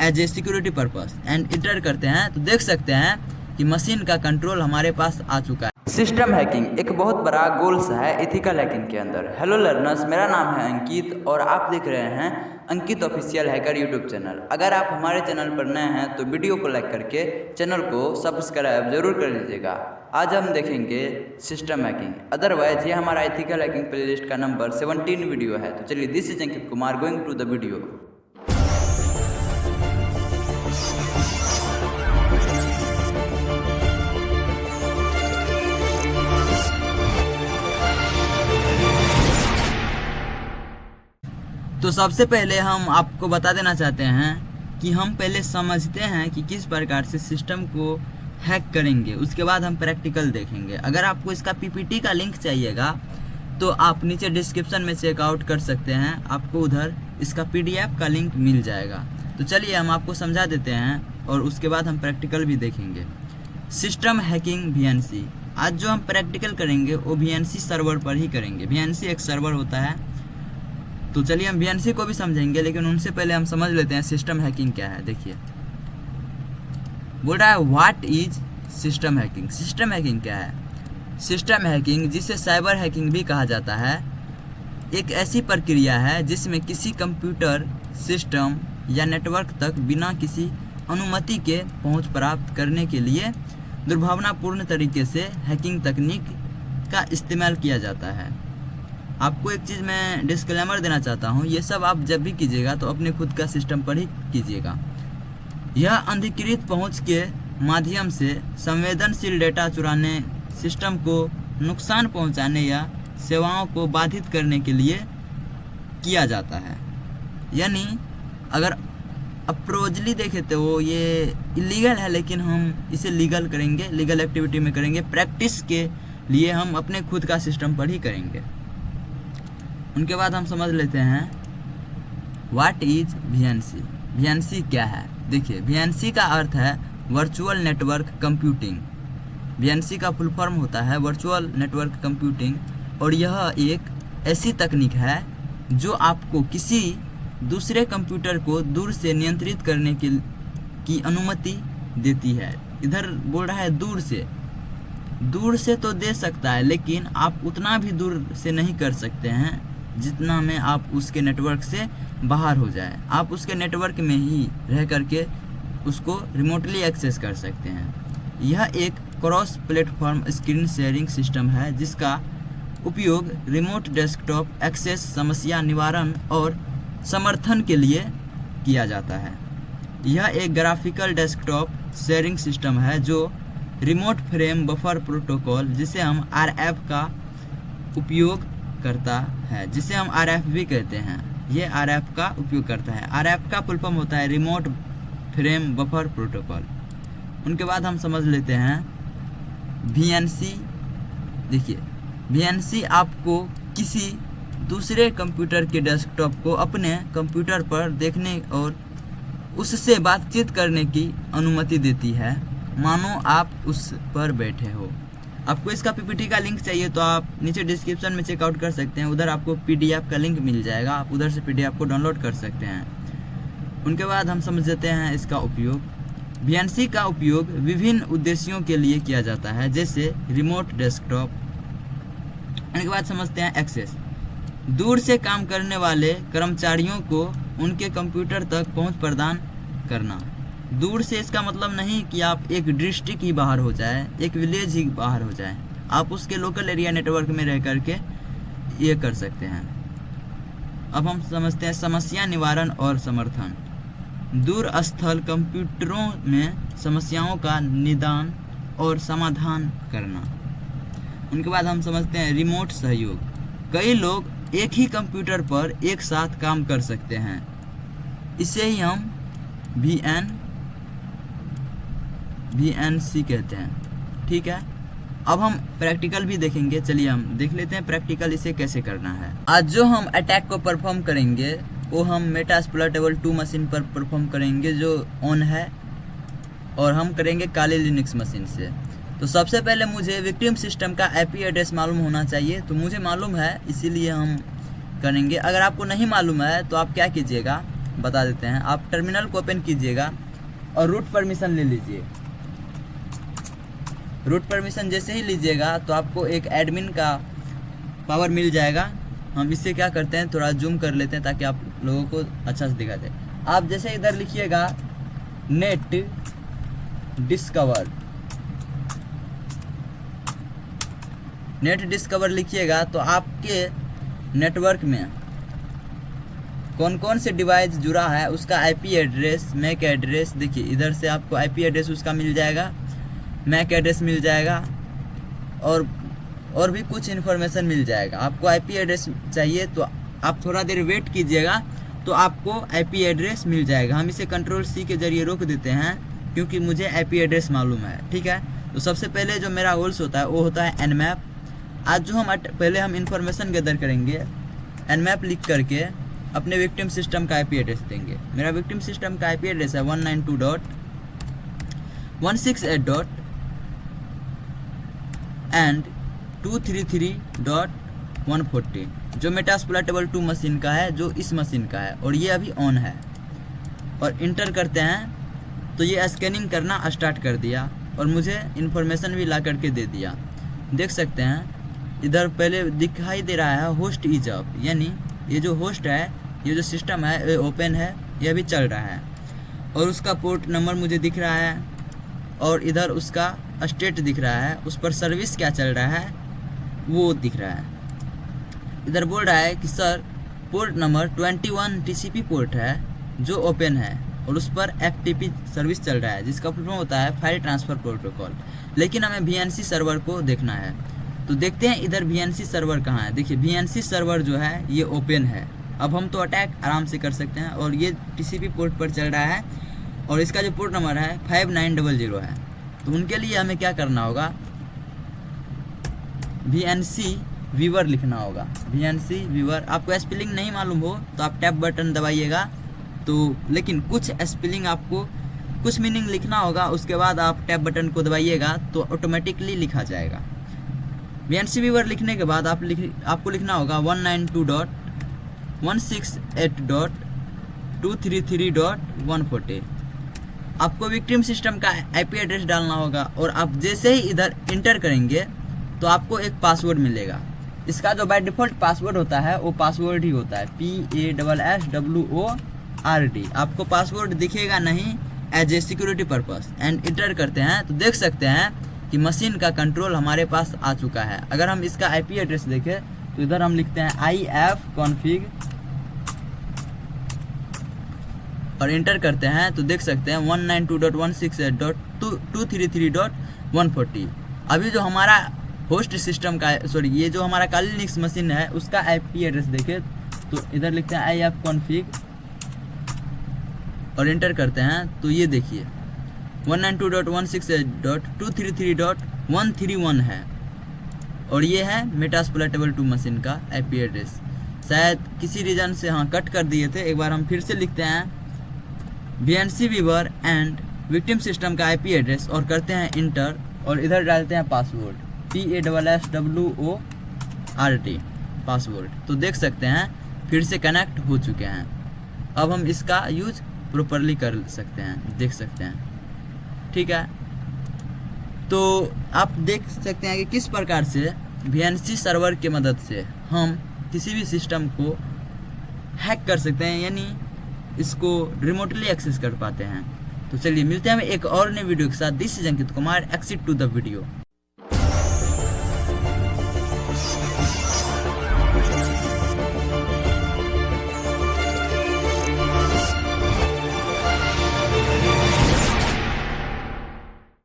As a security purpose and enter करते हैं तो देख सकते हैं कि मशीन का कंट्रोल हमारे पास आ चुका है। सिस्टम हैकिंग एक बहुत बड़ा गोल्स है एथिकल हैकिंग के अंदर। हेलो लर्नर्स, मेरा नाम है अंकित और आप देख रहे हैं अंकित ऑफिशियल हैकर यूट्यूब चैनल। अगर आप हमारे चैनल पर नए हैं तो वीडियो को लाइक करके चैनल को सब्सक्राइब जरूर कर लीजिएगा। आज हम देखेंगे सिस्टम हैकिंग, अदरवाइज ये हमारा एथिकल हैकिंग प्लेलिस्ट का नंबर 17 वीडियो है। तो चलिए, this is Ankit Kumar going to the video. तो सबसे पहले हम आपको बता देना चाहते हैं कि हम पहले समझते हैं कि किस प्रकार से सिस्टम को हैक करेंगे, उसके बाद हम प्रैक्टिकल देखेंगे। अगर आपको इसका पीपीटी का लिंक चाहिएगा तो आप नीचे डिस्क्रिप्शन में चेकआउट कर सकते हैं, आपको उधर इसका पीडीएफ का लिंक मिल जाएगा। तो चलिए हम आपको समझा देते हैं और उसके बाद हम प्रैक्टिकल भी देखेंगे। सिस्टम हैकिंग VNC, आज जो हम प्रैक्टिकल करेंगे वो VNC सर्वर पर ही करेंगे। VNC एक सर्वर होता है, तो चलिए हम VNC को भी समझेंगे, लेकिन उनसे पहले हम समझ लेते हैं सिस्टम हैकिंग क्या है। देखिए बोल रहा है what is system hacking. System hacking क्या है? सिस्टम हैकिंग, जिसे साइबर हैकिंग भी कहा जाता है, एक ऐसी प्रक्रिया है जिसमें किसी कंप्यूटर सिस्टम या नेटवर्क तक बिना किसी अनुमति के पहुंच प्राप्त करने के लिए दुर्भावनापूर्ण तरीके से हैकिंग तकनीक का इस्तेमाल किया जाता है। आपको एक चीज़ मैं डिस्क्लेमर देना चाहता हूँ, ये सब आप जब भी कीजिएगा तो अपने खुद का सिस्टम पर ही कीजिएगा। यह अनधिकृत पहुँच के माध्यम से संवेदनशील डेटा चुराने, सिस्टम को नुकसान पहुँचाने या सेवाओं को बाधित करने के लिए किया जाता है। यानी अगर अप्रोचली देखें तो वो ये इलीगल है, लेकिन हम इसे लीगल करेंगे, लीगल एक्टिविटी में करेंगे। प्रैक्टिस के लिए हम अपने खुद का सिस्टम पर ही करेंगे। उनके बाद हम समझ लेते हैं व्हाट इज VNC। VNC क्या है? देखिए, VNC का अर्थ है वर्चुअल नेटवर्क कंप्यूटिंग। VNC का फुल फॉर्म होता है वर्चुअल नेटवर्क कंप्यूटिंग, और यह एक ऐसी तकनीक है जो आपको किसी दूसरे कंप्यूटर को दूर से नियंत्रित करने की अनुमति देती है। इधर बोल रहा है दूर से तो दे सकता है, लेकिन आप उतना भी दूर से नहीं कर सकते हैं जितना में आप उसके नेटवर्क से बाहर हो जाए। आप उसके नेटवर्क में ही रह करके उसको रिमोटली एक्सेस कर सकते हैं। यह एक cross platform screen sharing system है जिसका उपयोग रिमोट डेस्कटॉप एक्सेस, समस्या निवारण और समर्थन के लिए किया जाता है। यह एक ग्राफिकल डेस्कटॉप शेयरिंग सिस्टम है जो रिमोट फ्रेम बफर प्रोटोकॉल, जिसे हम RF का उपयोग करता है, जिसे हम RF भी कहते हैं, ये RF का उपयोग करता है। RF का फुल फॉर्म होता है रिमोट फ्रेम बफर प्रोटोकॉल। उनके बाद हम समझ लेते हैं VNC। देखिए, VNC आपको किसी दूसरे कंप्यूटर के डेस्कटॉप को अपने कंप्यूटर पर देखने और उससे बातचीत करने की अनुमति देती है, मानो आप उस पर बैठे हो। आपको इसका पीपीटी का लिंक चाहिए तो आप नीचे डिस्क्रिप्शन में चेकआउट कर सकते हैं, उधर आपको PDF का लिंक मिल जाएगा, आप उधर से PDF को डाउनलोड कर सकते हैं। उनके बाद हम समझ लेते हैं इसका उपयोग। VNC का उपयोग विभिन्न उद्देश्यों के लिए किया जाता है, जैसे रिमोट डेस्कटॉप। उनके बाद समझते हैं एक्सेस। दूर से काम करने वाले कर्मचारियों को उनके कंप्यूटर तक पहुंच प्रदान करना। दूर से इसका मतलब नहीं कि आप एक डिस्ट्रिक्ट ही बाहर हो जाए, एक विलेज ही बाहर हो जाए, आप उसके लोकल एरिया नेटवर्क में रह करके ये कर सकते हैं। अब हम समझते हैं समस्या निवारण और समर्थन। दूर स्थल कंप्यूटरों में समस्याओं का निदान और समाधान करना। उनके बाद हम समझते हैं रिमोट सहयोग। कई लोग एक ही कंप्यूटर पर एक साथ काम कर सकते हैं, इसे ही हम VNC कहते हैं। ठीक है, अब हम प्रैक्टिकल भी देखेंगे। चलिए हम देख लेते हैं प्रैक्टिकल इसे कैसे करना है। आज जो हम अटैक को परफॉर्म करेंगे वो हम मेटास्प्लॉयटेबल 2 मशीन पर परफॉर्म करेंगे जो ऑन है, और हम करेंगे काली लिनक्स मशीन से। तो सबसे पहले मुझे विक्टिम सिस्टम का IP एड्रेस मालूम होना चाहिए, तो मुझे मालूम है इसीलिए हम करेंगे। अगर आपको नहीं मालूम है तो आप क्या कीजिएगा, बता देते हैं। आप टर्मिनल को ओपन कीजिएगा और रूट परमिशन ले लीजिए। रूट परमिशन जैसे ही लीजिएगा तो आपको एक एडमिन का पावर मिल जाएगा। हम इससे क्या करते हैं, थोड़ा जूम कर लेते हैं ताकि आप लोगों को अच्छा से दिखा दे। आप जैसे इधर लिखिएगा नेट डिस्कवर लिखिएगा तो आपके नेटवर्क में कौन कौन से डिवाइस जुड़ा है उसका आईपी एड्रेस, मैक एड्रेस, देखिए इधर से आपको आईपी एड्रेस उसका मिल जाएगा, मैक एड्रेस मिल जाएगा और भी कुछ इन्फॉर्मेशन मिल जाएगा। आपको आईपी एड्रेस चाहिए तो आप थोड़ा देर वेट कीजिएगा तो आपको आईपी एड्रेस मिल जाएगा। हम इसे कंट्रोल सी के जरिए रोक देते हैं क्योंकि मुझे आईपी एड्रेस मालूम है, ठीक है। तो सबसे पहले जो मेरा गोल्स होता है वो होता है nmap। आज जो हम पहले हम इन्फॉर्मेशन गैदर करेंगे, nmap लिख करके अपने विक्टिम सिस्टम का आईपी एड्रेस देंगे। मेरा विक्टिम सिस्टम का आईपी एड्रेस है 192.168.233.140 जो मेटास्प्लॉइटेबल 2 मशीन का है, जो इस मशीन का है, और ये अभी ऑन है। और इंटर करते हैं तो ये स्कैनिंग करना स्टार्ट कर दिया और मुझे इन्फॉर्मेशन भी ला करके दे दिया। देख सकते हैं इधर पहले दिखाई दे रहा है होस्ट इज अप, यानी ये जो होस्ट है, ये जो सिस्टम है ये ओपन है, ये अभी चल रहा है। और उसका पोर्ट नंबर मुझे दिख रहा है और इधर उसका स्टेट दिख रहा है, उस पर सर्विस क्या चल रहा है वो दिख रहा है। इधर बोल रहा है कि sir port number 21 TCP port है जो ओपन है और उस पर एफटीपी सर्विस चल रहा है जिसका फुल फॉर्म होता है फाइल ट्रांसफ़र प्रोटोकॉल। लेकिन हमें वीएनसी सर्वर को देखना है तो देखते हैं इधर वीएनसी सर्वर कहाँ है। देखिए वीएनसी सर्वर जो है ये ओपन है। अब हम तो अटैक आराम से कर सकते हैं और ये टीसीपी पोर्ट पर चल रहा है और इसका जो पोर्ट नंबर है 5900 है। तो उनके लिए हमें क्या करना होगा, वीएनसी व्यूअर लिखना होगा। वीएनसी व्यूअर, आपको स्पेलिंग नहीं मालूम हो तो आप टैब बटन दबाइएगा तो, लेकिन कुछ स्पेलिंग आपको कुछ मीनिंग लिखना होगा, उसके बाद आप टैब बटन को दबाइएगा तो ऑटोमेटिकली लिखा जाएगा। वीएनसी व्यूअर लिखने के बाद आपको लिखना होगा 192.168.233.140। आपको विक्टिम सिस्टम का आईपी एड्रेस डालना होगा और आप जैसे ही इधर इंटर करेंगे तो आपको एक पासवर्ड मिलेगा। इसका जो बाय डिफ़ॉल्ट पासवर्ड होता है वो पासवर्ड ही होता है PASSWORD। आपको पासवर्ड दिखेगा नहीं as a security purpose. And enter करते हैं तो देख सकते हैं कि मशीन का कंट्रोल हमारे पास आ चुका है। अगर हम इसका आईपी एड्रेस देखें तो इधर हम लिखते हैं ifconfig और इंटर करते हैं तो देख सकते हैं 192.168.233.140। अभी जो हमारा होस्ट सिस्टम का ये जो हमारा काली लिनक्स मशीन है उसका आईपी एड्रेस देखें तो इधर लिखते हैं ifconfig और इंटर करते हैं तो ये देखिए 192.168.233.131 है और ये है मेटास्प्लॉइटेबल 2 मशीन का आईपी एड्रेस। शायद किसी रीजन से कट कर दिए थे। एक बार हम फिर से लिखते हैं VNC viewer and victim system का आईपी एड्रेस और करते हैं इंटर और इधर डालते हैं पासवर्ड PASSWORD पासवर्ड। तो देख सकते हैं फिर से कनेक्ट हो चुके हैं। अब हम इसका यूज प्रॉपरली कर सकते हैं, देख सकते हैं, ठीक है। तो आप देख सकते हैं कि किस प्रकार से वीएनसी सर्वर की मदद से हम किसी भी सिस्टम को हैक कर सकते हैं, यानी इसको रिमोटली एक्सेस कर पाते हैं। तो चलिए मिलते हैं एक और नई वीडियो के साथ। This is Ankit Kumar, exit to the video.